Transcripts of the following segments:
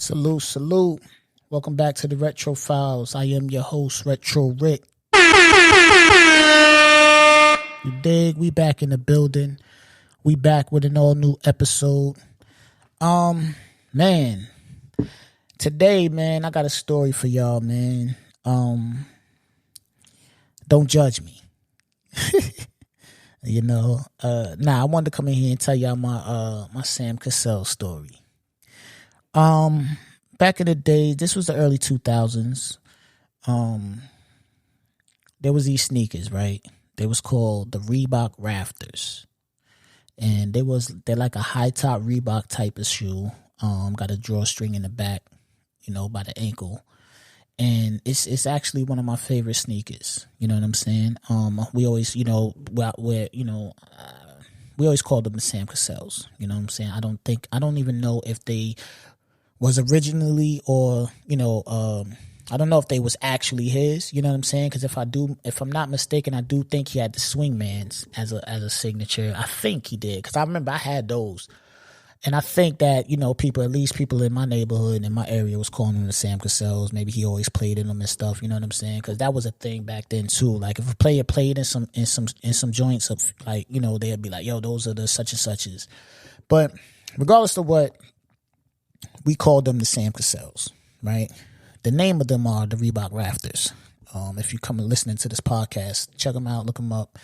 Salute, salute. Welcome back to the Retro Files. I am your host, Retro Rick. You dig? We back in the building. We back with an all new episode. Man. Today, man, I got a story for y'all, man. Don't judge me. I wanted to come in here and tell y'all my Sam Cassell story. Back in the day, this was the early 2000s. There was these sneakers, right? They was called the Reebok Rafters. And they're like a high top Reebok type of shoe. Got a drawstring in the back, by the ankle. And it's actually one of my favorite sneakers. You know what I'm saying? We always, we always called them the Sam Cassells. You know what I'm saying? I don't even know if they was originally or, I don't know if they was actually his, you know what I'm saying? Because if I'm not mistaken, I do think he had the Swingmans as a signature. I think he did, because I remember I had those. And I think that, people in my neighborhood, in my area, was calling them the Sam Cassells. Maybe he always played in them and stuff, you know what I'm saying? Because that was a thing back then too. Like if a player played in some joints of, like, they'd be like, yo, those are the such and suches. But regardless of what, we called them the Sam Cassells, right? The name of them are the Reebok Rafters. If you come and listening to this podcast, check them out, look them up.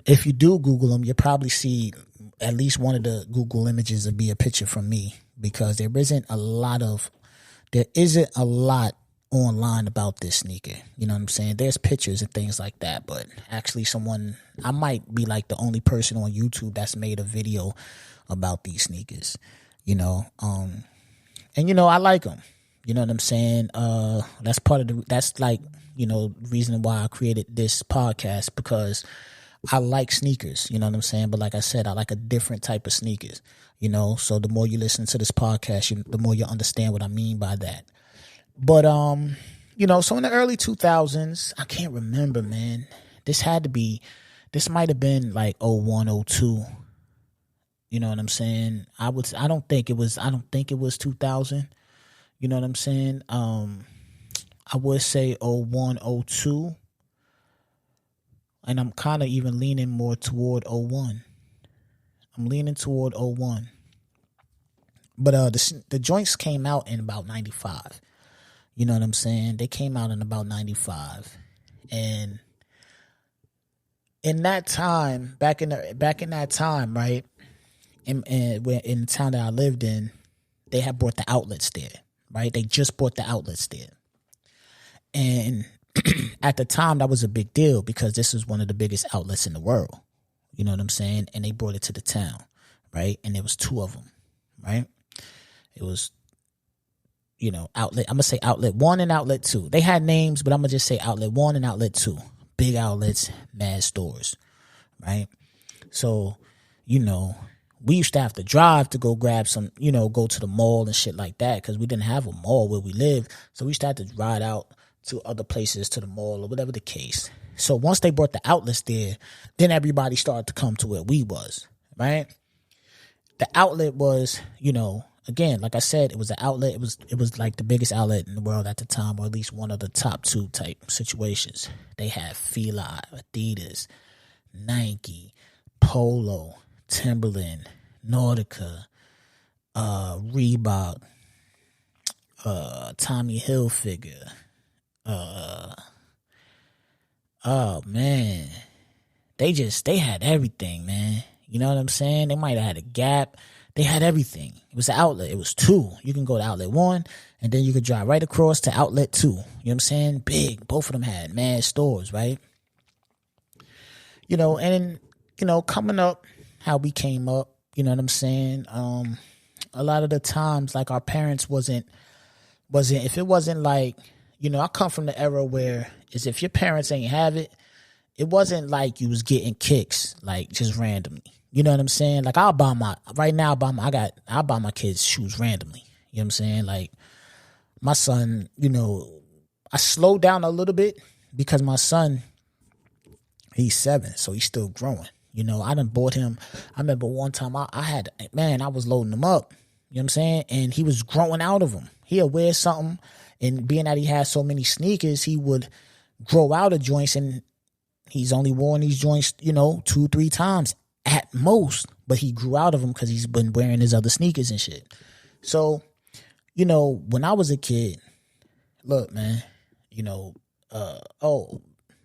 If you do Google them, you'll probably see at least one of the Google images will be a picture from me, because there isn't a lot online about this sneaker. You know what I'm saying? There's pictures and things like that, but actually I might be like the only person on YouTube that's made a video about these sneakers, and I like them. You know what I'm saying? That's reason why I created this podcast, because I like sneakers, you know what I'm saying? But like I said, I like a different type of sneakers, so the more you listen to this podcast, the more you understand what I mean by that. But, so in the early 2000s, I can't remember, man. This might have been like 01, 02. You know what I'm saying? I don't think it was 2000. You know what I'm saying? I would say 01, 02. And I'm kind of even leaning more toward 01. I'm leaning toward 01. But the joints came out in about 95. You know what I'm saying? They came out in about 95. And in that time, back in that time, right? In the town that I lived in, they had brought the outlets there, right? They just brought the outlets there. And at the time, that was a big deal, because this was one of the biggest outlets in the world. You know what I'm saying? And they brought it to the town, right? And there was two of them, right? It was, outlet. I'm going to say outlet 1 and outlet 2. They had names, but I'm going to just say outlet 1 and outlet 2. Big outlets, mad stores, right? So, we used to have to drive to go grab some, go to the mall and shit like that, because we didn't have a mall where we lived. So we used to have to ride out to other places, to the mall or whatever the case. So once they brought the outlets there, then everybody started to come to where we was, right? The outlet was, again, like I said, it was an outlet. It was like the biggest outlet in the world at the time, or at least one of the top 2 type situations. They had Fila, Adidas, Nike, Polo, Timberland, Nautica, Reebok, Tommy Hilfiger. Oh man, they had everything, man. You know what I'm saying? They might have had a Gap. They had everything. It was an outlet. It was 2. You can go to outlet 1, and then you could drive right across to outlet 2. You know what I'm saying? Big. Both of them had mad stores, right? And coming up, how we came up, you know what I'm saying? A lot of the times, like, our parents wasn't if it wasn't like, I come from the era where if your parents ain't have it, it wasn't like you was getting kicks, like, just randomly. You know what I'm saying? Like, I'll buy my kids shoes randomly. You know what I'm saying? Like, my son, I slowed down a little bit, because my son, he's 7, so he's still growing. I done bought him. I remember one time I was loading him up, You know what I'm saying? And he was growing out of them. He'll wear something, and being that he had so many sneakers, he would grow out of joints, and he's only worn these joints, 2-3 times at most. But he grew out of them because he's been wearing his other sneakers and shit. So, when I was a kid, look, man,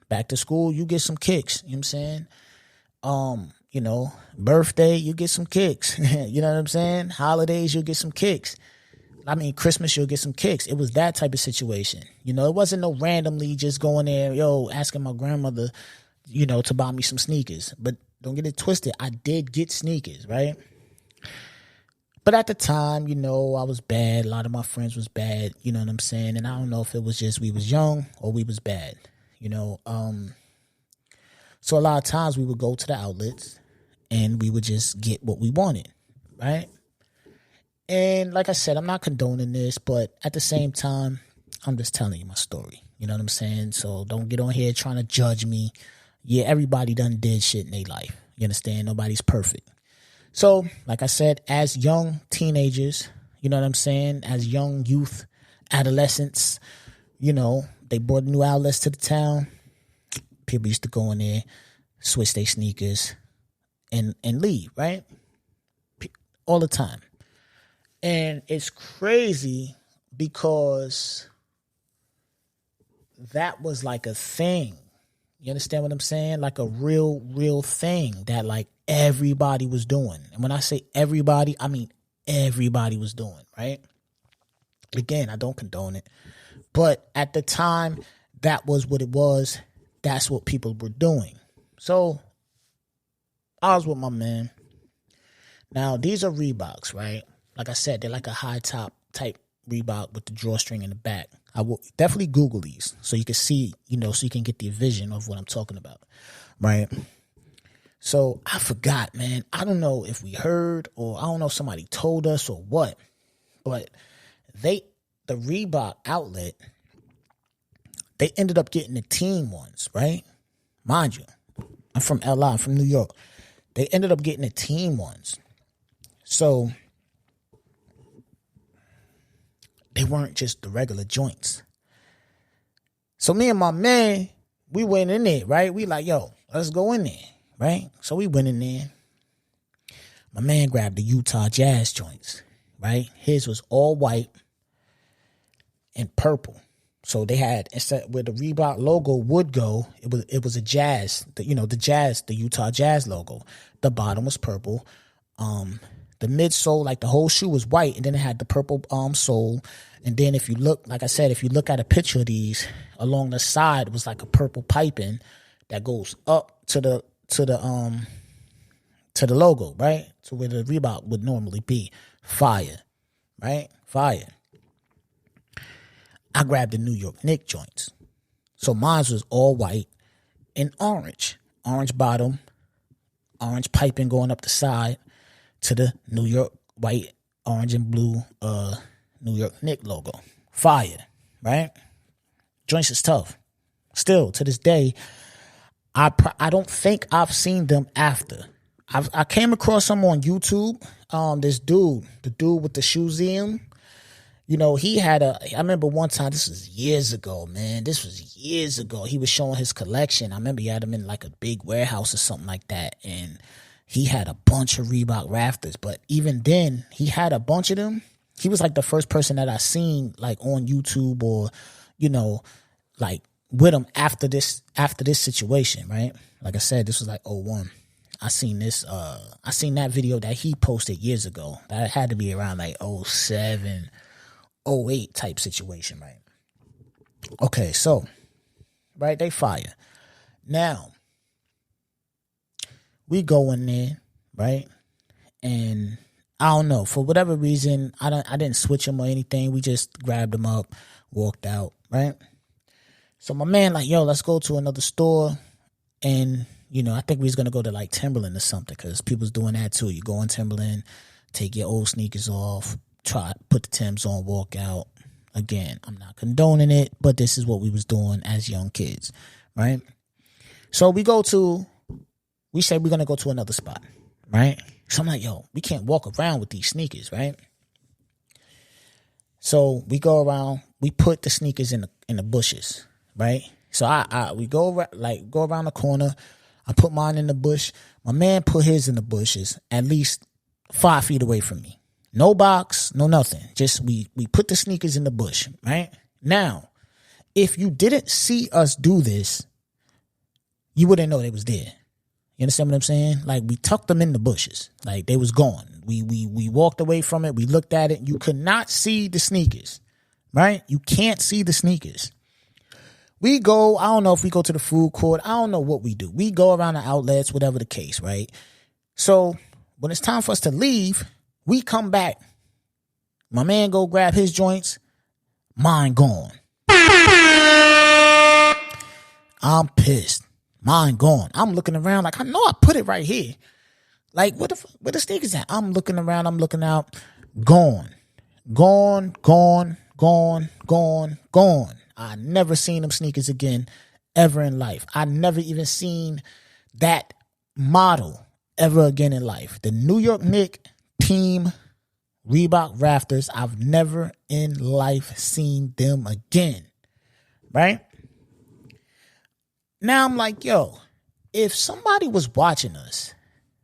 back to school, you get some kicks. You know what I'm saying? Birthday, you get some kicks. You know what I'm saying? Holidays, you'll get some kicks. I mean, Christmas, you'll get some kicks. It was that type of situation. It wasn't no randomly just going there, asking my grandmother, to buy me some sneakers. But don't get it twisted. I did get sneakers, right? But at the time, I was bad. A lot of my friends was bad. You know what I'm saying? And I don't know if it was just we was young or we was bad. So a lot of times we would go to the outlets and we would just get what we wanted, right? And like I said, I'm not condoning this, but at the same time, I'm just telling you my story. You know what I'm saying? So don't get on here trying to judge me. Yeah, everybody done did shit in their life. You understand? Nobody's perfect. So, like I said, as young teenagers, you know what I'm saying? As young youth, adolescents, they brought new outlets to the town. People used to go in there, switch their sneakers, and leave, right? All the time. And it's crazy because that was like a thing. You understand what I'm saying? Like a real thing that like everybody was doing. And when I say everybody, I mean everybody was doing, right? Again, I don't condone it. But at the time, that was what it was. That's what people were doing. So I was with my man. Now, these are Reeboks, right? Like I said, they're like a high top type Reebok with the drawstring in the back. I will definitely Google these so you can see, so you can get the vision of what I'm talking about, right? So I forgot, man. I don't know if we heard or I don't know if somebody told us or what, but the Reebok outlet, they ended up getting the team ones, right? Mind you, I'm from LA, I'm from New York. They ended up getting the team ones. So they weren't just the regular joints. So me and my man, we went in there, right? We like, let's go in there, right? So we went in there. My man grabbed the Utah Jazz joints, right? His was all white and purple. So they had, instead where the Reebok logo would go, it was a Jazz, the Utah Jazz logo. The bottom was purple. The midsole, like the whole shoe was white, and then it had the purple sole. And then if you look, like I said, if you look at a picture of these, along the side was like a purple piping that goes up to the logo, right? To where the Reebok would normally be. Fire, right? Fire. I grabbed the New York Knicks joints. So mine was all white and orange. Orange bottom, orange piping going up the side to the New York white, orange and blue New York Knicks logo. Fire, right? Joints is tough. Still, to this day, I don't think I've seen them after. I came across some on YouTube. This dude, the dude with the Shoeseum, he had I remember one time, this was years ago, man. This was years ago. He was showing his collection. I remember he had them in like a big warehouse or something like that. And he had a bunch of Reebok rafters. But even then, he had a bunch of them. He was like the first person that I seen like on YouTube or, like with him after this situation, right? Like I said, this was like 01. I seen that video that he posted years ago. That had to be around like 07, 08 type situation, right? Okay, so, right, they fire. Now, we go in there, right? And I don't know, for whatever reason, I didn't switch them or anything. We just grabbed them up, walked out, right? So my man like, let's go to another store. And, I think we was going to go to like Timberland or something because people's doing that too. You go in Timberland, take your old sneakers off, put the Timbs on, walk out. Again, I'm not condoning it, but this is what we was doing as young kids, right? So we said we're going to go to another spot, right? So I'm like, we can't walk around with these sneakers, right? So we go around, we put the sneakers in the bushes, right? So we go around the corner. I put mine in the bush. My man put his in the bushes, at least 5 feet away from me. No box, no nothing. Just we put the sneakers in the bush, right? Now, if you didn't see us do this, you wouldn't know they was there. You understand what I'm saying? Like, we tucked them in the bushes. Like, they was gone. We walked away from it. We looked at it. You could not see the sneakers, right? You can't see the sneakers. We go, I don't know if we go to the food court. I don't know what we do. We go around the outlets, whatever the case, right? So when it's time for us to leave, we come back. My man go grab his joints. Mine gone. I'm pissed. Mine gone. I'm looking around like, I know I put it right here. Like, where the sneakers at? I'm looking around. I'm looking out. Gone. I never seen them sneakers again ever in life. I never even seen that model ever again in life. The New York Knicks team Reebok Rafters, I've never in life seen them again. Right? Now I'm like, yo, if somebody was watching us,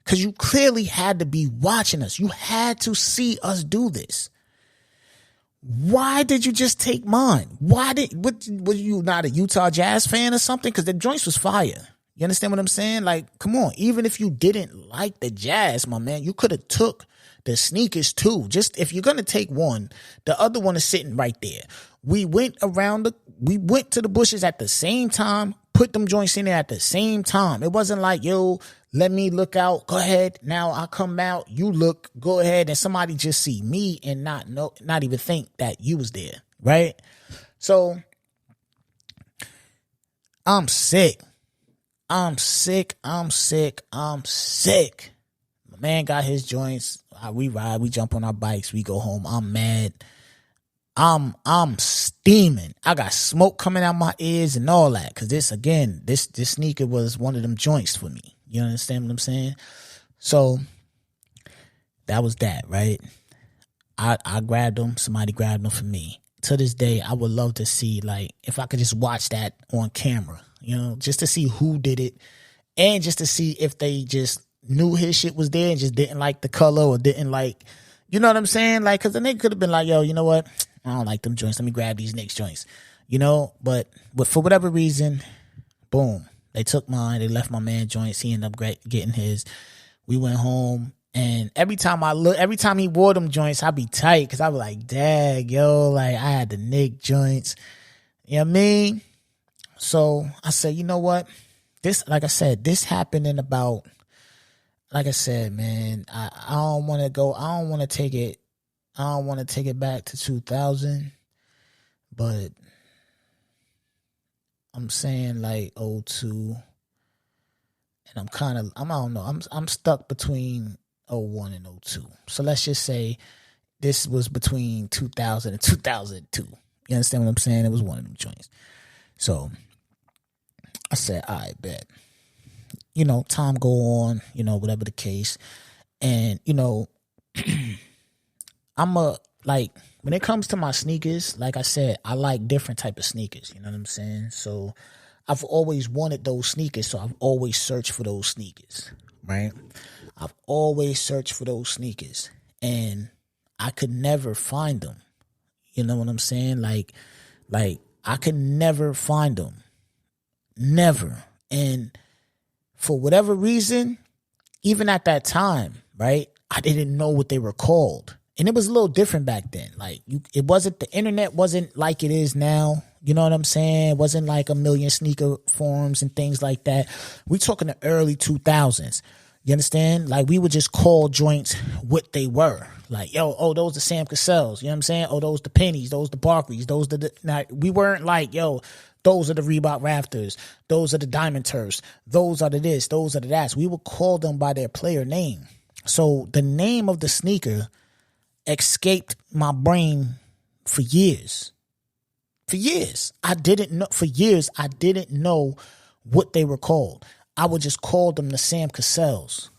because you clearly had to be watching us, you had to see us do this. Why did you just take mine? Was you not a Utah Jazz fan or something? Because the joints was fire. You understand what I'm saying? Like, come on. Even if you didn't like the Jazz, my man, you could have took the sneakers too. Just if you're gonna take one, the other one is sitting right there. We went to the bushes at the same time, put them joints in there at the same time. It wasn't like, yo, let me look out. Go ahead. Now I come out. You look. Go ahead. And somebody just see me and not even think that you was there. Right? So I'm sick. My man got his joints. We ride. We jump on our bikes. We go home. I'm mad. I'm steaming. I got smoke coming out my ears and all that. Cause this sneaker was one of them joints for me. You understand what I'm saying? So that was that, right? I grabbed them. Somebody grabbed them for me. To this day, I would love to see, like, if I could just watch that on camera, you know, just to see who did it and just to see if they just knew his shit was there and just didn't like the color or didn't like, you know what I'm saying? Like, cause the nigga could have been like, yo, you know what? I don't like them joints. Let me grab these Knicks joints, you know? But for whatever reason, boom, they took mine. They left my man joints. He ended up getting his. We went home. And every time he wore them joints, I'd be tight because I was like, dag, yo, like I had the Knicks joints. You know what I mean? So I said, you know what? This, like I said, this happened in about, like I said, man, I don't want to take it back to 2000, but I'm saying like 02, and I'm stuck between 01 and 02. So let's just say this was between 2000 and 2002. You understand what I'm saying? It was one of them joints. So I said, all right, bet. You know, time go on, you know, whatever the case. And, you know, when it comes to my sneakers, like I said, I like different type of sneakers. You know what I'm saying? So I've always wanted those sneakers. So I've always searched for those sneakers, right? I've always searched for those sneakers and I could never find them. You know what I'm saying? Like I could never find them. Never. And for whatever reason, even at that time, right, I didn't know what they were called. And it was a little different back then. Like the internet wasn't like it is now. You know what I'm saying? It wasn't like a million sneaker forums and things like that. We talking the early 2000s. You understand? Like, we would just call joints what they were. Like, yo, oh, those the Sam Cassells. You know what I'm saying? Oh, those the Pennies. Those the Barclays. We weren't like, yo, those are the Reebok Rafters. Those are the Diamond Turfs. Those are the this. Those are the that. We would call them by their player name. So the name of the sneaker escaped my brain for years. For years. I didn't know what they were called. I would just call them the Sam Cassells.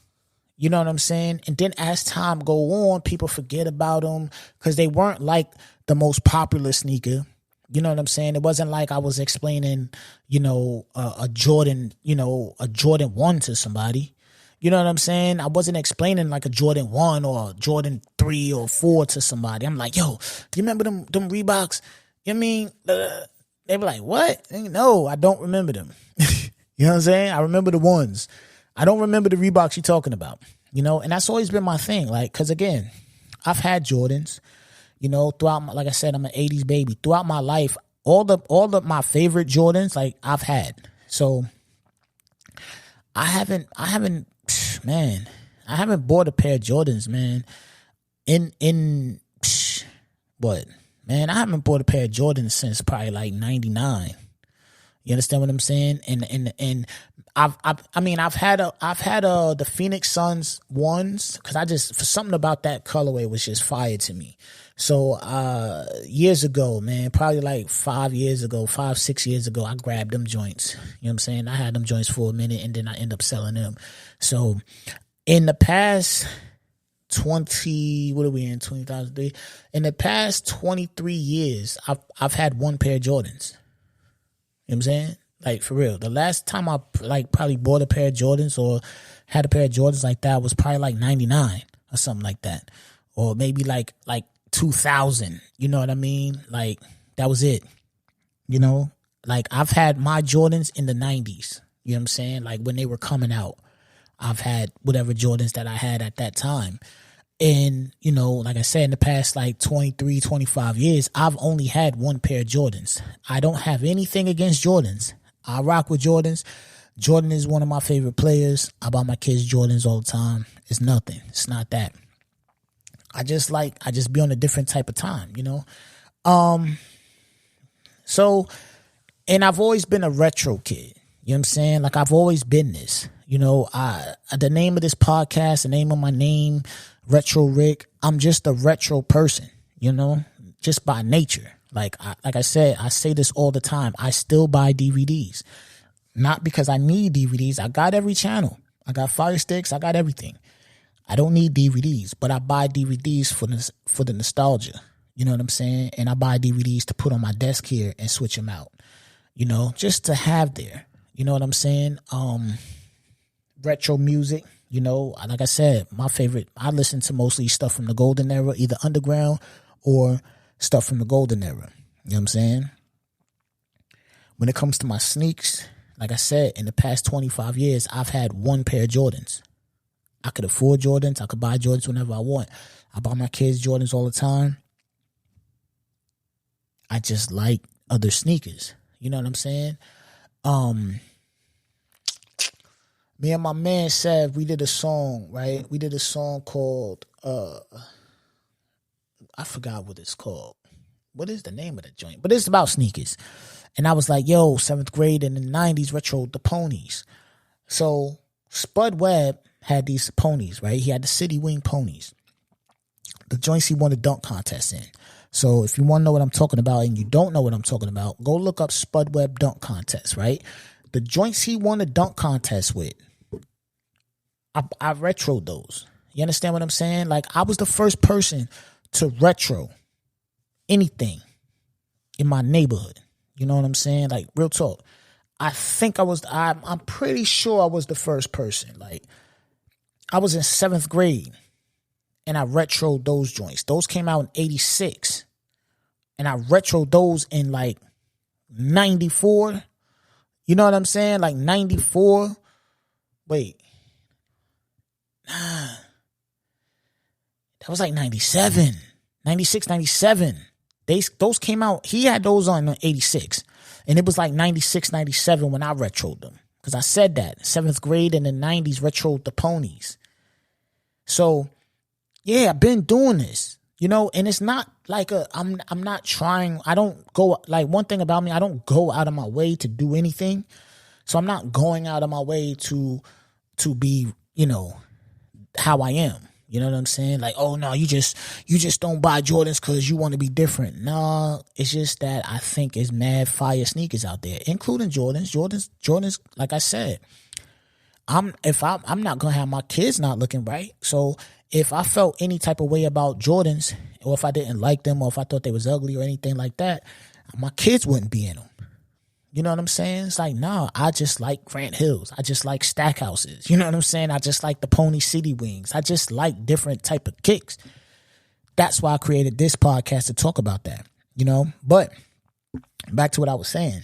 You know what I'm saying? And then as time go on, people forget about them because they weren't like the most popular sneaker. You know what I'm saying? It wasn't like I was explaining, a Jordan, a Jordan 1 to somebody. You know what I'm saying? I wasn't explaining like a Jordan 1 or a Jordan 3 or 4 to somebody. I'm like, yo, do you remember them Reeboks? You know what I mean? They were like, what? No, I don't remember them. You know what I'm saying? I remember the ones. I don't remember the Reeboks you're talking about, and that's always been my thing. Like, cause again, I've had Jordans, throughout like I said, I'm an 80s baby. Throughout my life, all the my favorite Jordans, like I've had. So I haven't bought a pair of Jordans, man. I haven't bought a pair of Jordans since probably like 99. You understand what I'm saying? And I've had the Phoenix Suns ones because for something about that colorway was just fire to me. So years ago, man, probably like 6 years ago, I grabbed them joints. You know what I'm saying? I had them joints for a minute and then I end up selling them. So in the past 2003? In the past 23 years, I've had one pair of Jordans. You know what I'm saying? Like, for real. The last time I probably bought a pair of Jordans or had a pair of Jordans like that was probably like 99 or something like that. Or maybe like 2000. You know what I mean? Like, that was it. Like, I've had my Jordans in the 90s. You know what I'm saying? Like, when they were coming out, I've had whatever Jordans that I had at that time. And, like I said, in the past like 23, 25 years, I've only had one pair of Jordans. I don't have anything against Jordans. I rock with Jordans. Jordan is one of my favorite players. I buy my kids Jordans all the time. It's nothing. It's not that. I just be on a different type of time, So, and I've always been a retro kid. You know what I'm saying? Like, I've always been this. The name of this podcast, the name of my name, Retro Rick, I'm just a retro person, just by nature. Like I said, I say this all the time. I still buy DVDs. Not because I need DVDs. I got every channel. I got Fire Sticks. I got everything. I don't need DVDs, but I buy DVDs for the nostalgia. You know what I'm saying? And I buy DVDs to put on my desk here and switch them out, just to have there. You know what I'm saying? Retro music, like I said, my favorite, I listen to mostly stuff from the golden era, either underground or stuff from the golden era. You know what I'm saying? When it comes to my sneaks, like I said, in the past 25 years, I've had one pair of Jordans. I could afford Jordans. I could buy Jordans whenever I want. I buy my kids Jordans all the time. I just like other sneakers. You know what I'm saying? Me and my man Sev, we did a song, right? We did a song called, I forgot what it's called. What is the name of the joint? But it's about sneakers. And I was like, yo, 7th grade in the 90s, retro the ponies. So Spud Webb had these ponies, right? He had the City Wing ponies. The joints he won a dunk contest in. So if you want to know what I'm talking about and you don't know what I'm talking about, go look up Spud Webb dunk contest, right? The joints he won a dunk contest with, I retroed those. You understand what I'm saying? Like, I was the first person to retro anything in my neighborhood. You know what I'm saying? Like, real talk. I'm pretty sure I was the first person. Like, I was in 7th grade and I retroed those joints. Those came out in 86. And I retroed those in like 94. You know what I'm saying? Like 94. Wait. Nah. That was like 97. 96, 97. Those came out. He had those on 86. And it was like 96, 97 when I retroed them. Because I said that. 7th grade in the 90s retroed the ponies. So, yeah, I've been doing this. And it's not like I'm not trying. I don't go, like, one thing about me, I don't go out of my way to do anything. So I'm not going out of my way to be, how I am. You know what I'm saying? Like, oh no, you just don't buy Jordans because you want to be different. No, it's just that I think it's mad fire sneakers out there, including Jordans. Jordans, like I said, I'm not gonna have my kids not looking right. So if I felt any type of way about Jordans, or if I didn't like them, or if I thought they was ugly or anything like that, my kids wouldn't be in them. You know what I'm saying? It's like, no, I just like Grant Hills. I just like Stackhouses. You know what I'm saying? I just like the Pony City Wings. I just like different type of kicks. That's why I created this podcast to talk about that, you know? But back to what I was saying.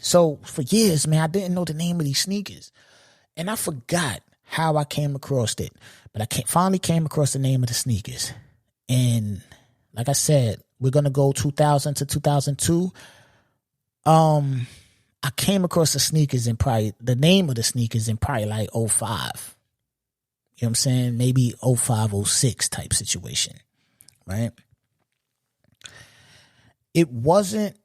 So for years, man, I didn't know the name of these sneakers. And I forgot how I came across it. But I finally came across the name of the sneakers. And like I said, we're going to go 2000 to 2002. I came across the name of the sneakers in probably like 05. You know what I'm saying? Maybe 05, 06 type situation, right? It wasn't,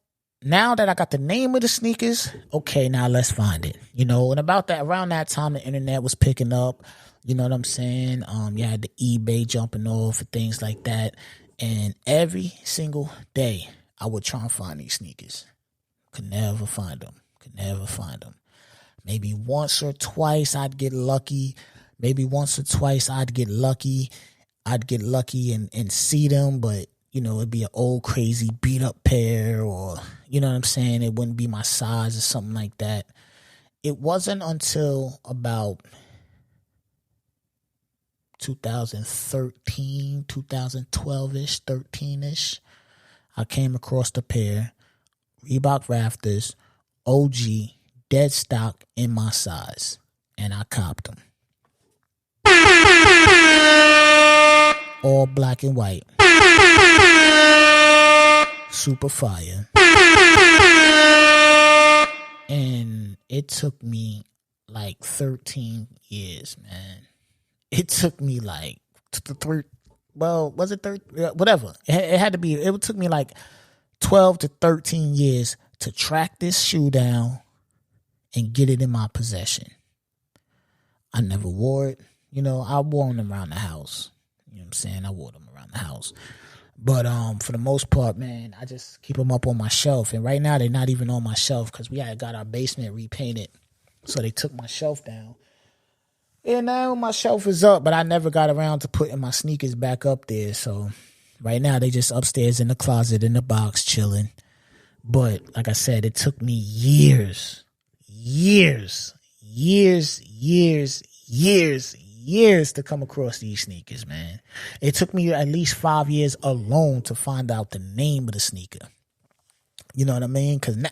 now that I got the name of the sneakers, okay, now let's find it. You know, and around that time, the internet was picking up, you know what I'm saying? You had the eBay jumping off and things like that. And every single day, I would try and find these sneakers. Could never find them. Maybe once or twice I'd get lucky. I'd get lucky and see them, but, you know, it'd be an old crazy beat up pair, or, you know what I'm saying? It wouldn't be my size or something like that. It wasn't until about 2013, 2012-ish, 13-ish, I came across the pair. Reebok Rafters, OG, dead stock in my size. And I copped them. All black and white. Super fire. And it took me like 13 years, man. It took me like, was it 13? Whatever. It had to be, it took me like 12 to 13 years to track this shoe down and get it in my possession. I never wore it. You know, I wore them around the house. You know what I'm saying? I wore them around the house. But for the most part, man, I just keep them up on my shelf. And right now, they're not even on my shelf because we had got our basement repainted. So they took my shelf down. And now my shelf is up, but I never got around to putting my sneakers back up there. So right now, they just upstairs in the closet, in the box, chilling. But like I said, it took me years to come across these sneakers, man. It took me at least 5 years alone to find out the name of the sneaker. You know what I mean? Because, now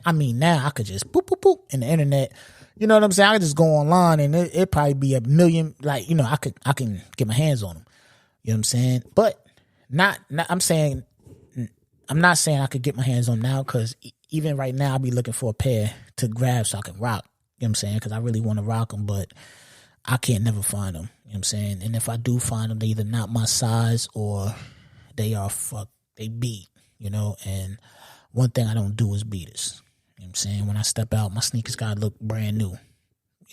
I could just boop, boop, boop in the internet. You know what I'm saying? I could just go online and it'd probably be a million, like, you know, I can get my hands on them. You know what I'm saying? But I'm not saying I could get my hands on them now, because even right now I'll be looking for a pair to grab so I can rock. You know what I'm saying? Because I really want to rock them, but I can't never find them. You know what I'm saying? And if I do find them, they're either not my size or they beat, you know? And one thing I don't do is beaters. You know what I'm saying? When I step out, my sneakers gotta look brand new. You know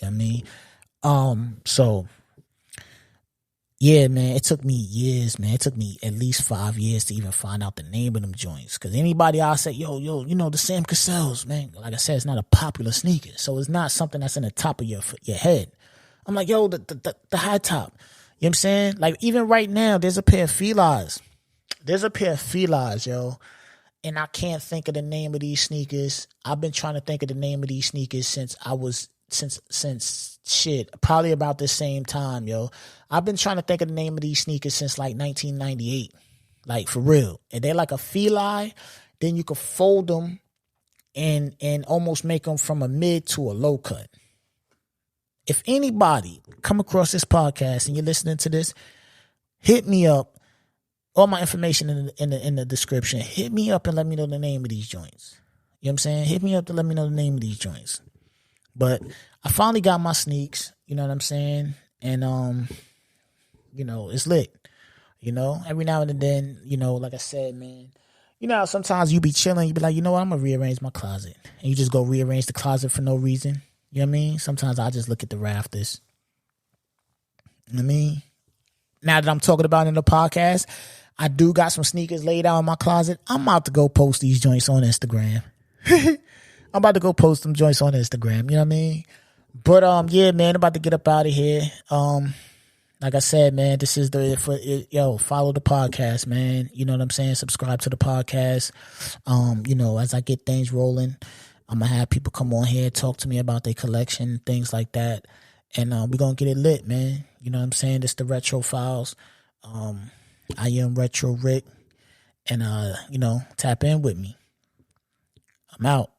what I mean? So yeah, man, it took me years, man. It took me at least 5 years to even find out the name of them joints. Because anybody I say, yo, you know, the Sam Cassells, man. Like I said, it's not a popular sneaker. So it's not something that's in the top of your head. I'm like, yo, the high top. You know what I'm saying? Like, even right now, there's a pair of Filas. Yo. And I can't think of the name of these sneakers. I've been trying to think of the name of these sneakers since probably about the same time, yo. I've been trying to think of the name of these sneakers since like 1998. Like, for real. And they're like a Fili. Then you can fold them and almost make them from a mid to a low cut. If anybody come across this podcast and you're listening to this, hit me up. All my information in the description. Hit me up and let me know the name of these joints. You know what I'm saying? Hit me up to let me know the name of these joints. But I finally got my sneaks. You know what I'm saying? And you know, it's lit. You know, every now and then, you know, like I said, man, you know how sometimes you be chilling, you be like, you know what, I'm gonna rearrange my closet. And you just go rearrange the closet for no reason. You know what I mean? Sometimes I just look at the rafters. You know what I mean? Now that I'm talking about it in the podcast, I do got some sneakers laid out in my closet. I'm about to go post these joints on Instagram. I'm about to go post them joints on Instagram. You know what I mean? But yeah, man, I'm about to get up out of here. Like I said, man, this is follow the podcast, man. You know what I'm saying? Subscribe to the podcast. As I get things rolling, I'm gonna have people come on here, talk to me about their collection, things like that. And we're gonna get it lit, man. You know what I'm saying? It's the Retro Files. I am Retro Rick. And tap in with me. I'm out.